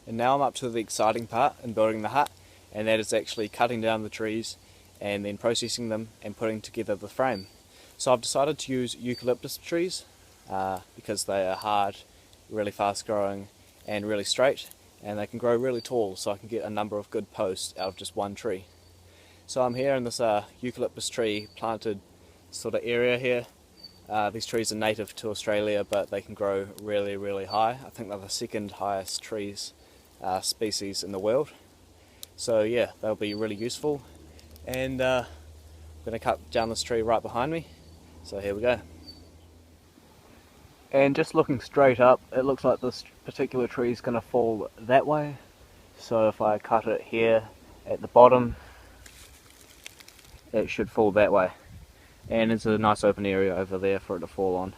And now I'm up to the exciting part in building the hut, and that is actually cutting down the trees and then processing them and putting together the frame. So I've decided to use eucalyptus trees because they are hard, really fast growing and really straight, and they can grow really tall, so I can get a number of good posts out of just one tree. So I'm here in this eucalyptus tree planted sort of area here. These trees are native to Australia, but they can grow really, really high. I think they're the second highest trees species in the world. So yeah, they'll be really useful. And I'm going to cut down this tree right behind me. So here we go. And just looking straight up, it looks like this particular tree is going to fall that way. So if I cut it here at the bottom, it should fall that way. And it's a nice open area over there for it to fall on.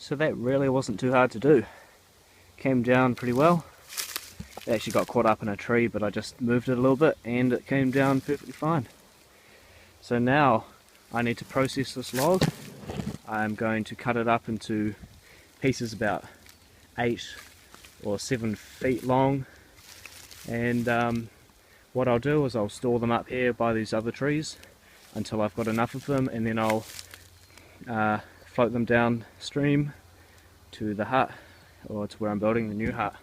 So that really wasn't too hard to do. Came down pretty well. It actually got caught up in a tree, but I just moved it a little bit and it came down perfectly fine. So now I need to process this log. I'm going to cut it up into pieces about 8 or 7 feet long, and what I'll do is I'll store them up here by these other trees until I've got enough of them, and then I'll float them downstream to the hut, or to where I'm building the new hut.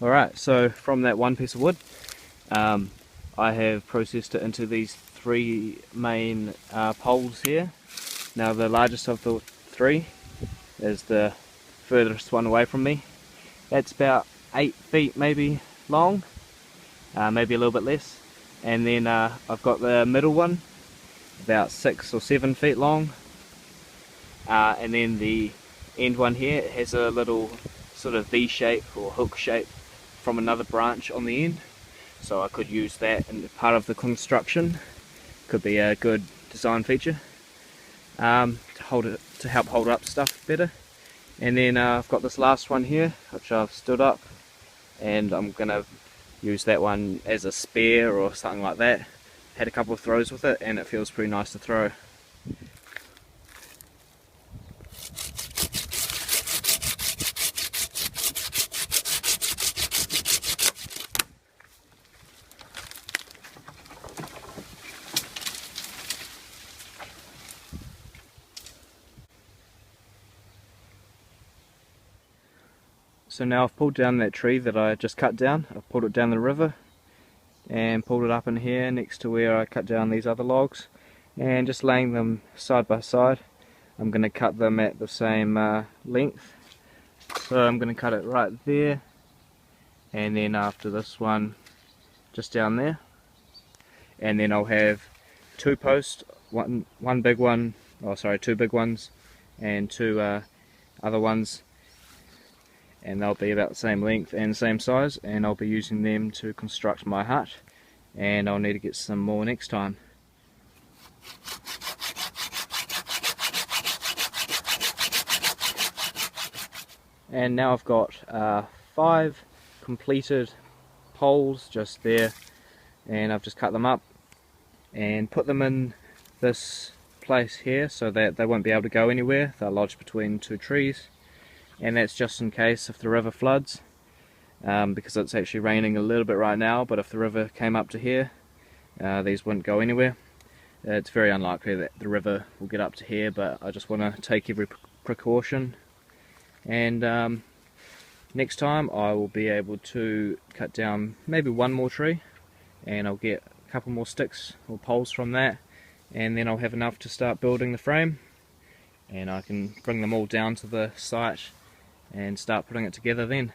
Alright, so from that one piece of wood, I have processed it into these 3 main poles here. Now the largest of the 3 is the furthest one away from me. That's about 8 feet maybe long, maybe a little bit less. And then I've got the middle one, about 6 or 7 feet long. And then the end one here has a little sort of V shape or hook shape from another branch on the end, so I could use that in part of the construction. Could be a good design feature to help hold up stuff better. And then I've got this last one here which I've stood up, and I'm gonna use that one as a spare or something like that. Had a couple of throws with it and it feels pretty nice to throw. So now I've pulled down that tree that I just cut down. I've pulled it down the river and pulled it up in here next to where I cut down these other logs, and just laying them side by side. I'm going to cut them at the same length. So I'm going to cut it right there, and then after this one just down there, and then I'll have 2 posts, one big one, oh sorry, 2 big ones and 2 other ones, and they'll be about the same length and same size, and I'll be using them to construct my hut, and I'll need to get some more next time. And now I've got 5 completed poles just there, and I've just cut them up and put them in this place here so that they won't be able to go anywhere. They're lodged between 2 trees, and that's just in case if the river floods, because it's actually raining a little bit right now, but if the river came up to here, these wouldn't go anywhere. It's very unlikely that the river will get up to here, but I just want to take every precaution. And next time I will be able to cut down maybe one more tree, and I'll get a couple more sticks or poles from that, and then I'll have enough to start building the frame, and I can bring them all down to the site and start putting it together then.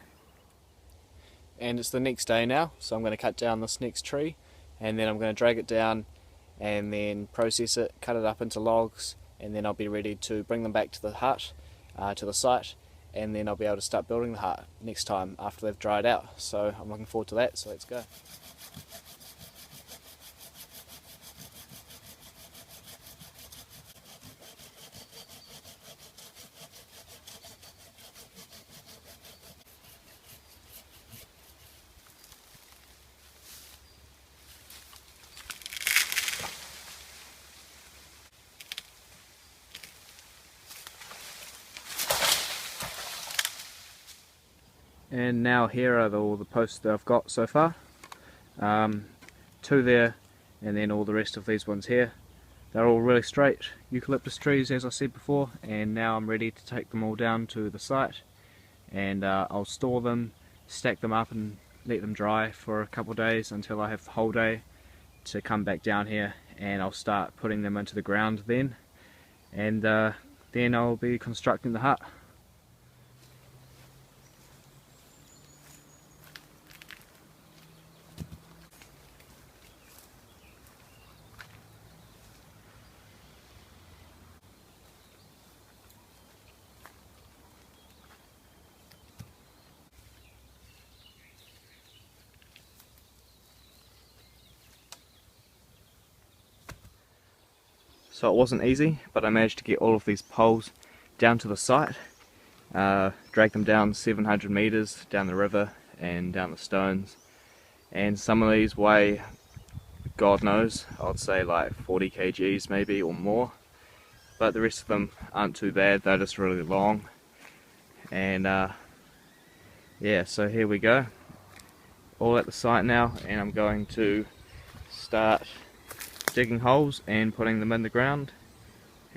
And it's the next day now, so I'm going to cut down this next tree, and then I'm going to drag it down and then process it, cut it up into logs, and then I'll be ready to bring them back to the hut, to the site, and then I'll be able to start building the hut next time after they've dried out. So I'm looking forward to that, so let's go. And now here are all the posts that I've got so far. Two there, and then all the rest of these ones here. They're all really straight eucalyptus trees, as I said before, and now I'm ready to take them all down to the site, and I'll store them, stack them up and let them dry for a couple of days until I have the whole day to come back down here, and I'll start putting them into the ground then, and then I'll be constructing the hut. So it wasn't easy, but I managed to get all of these poles down to the site, drag them down 700 meters down the river and down the stones, and some of these weigh, God knows, I'd say like 40 kgs maybe or more, but the rest of them aren't too bad, they're just really long. And yeah, so here we go, all at the site now, and I'm going to start digging holes and putting them in the ground,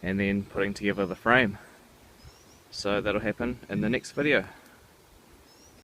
and then putting together the frame. So that'll happen in the next video.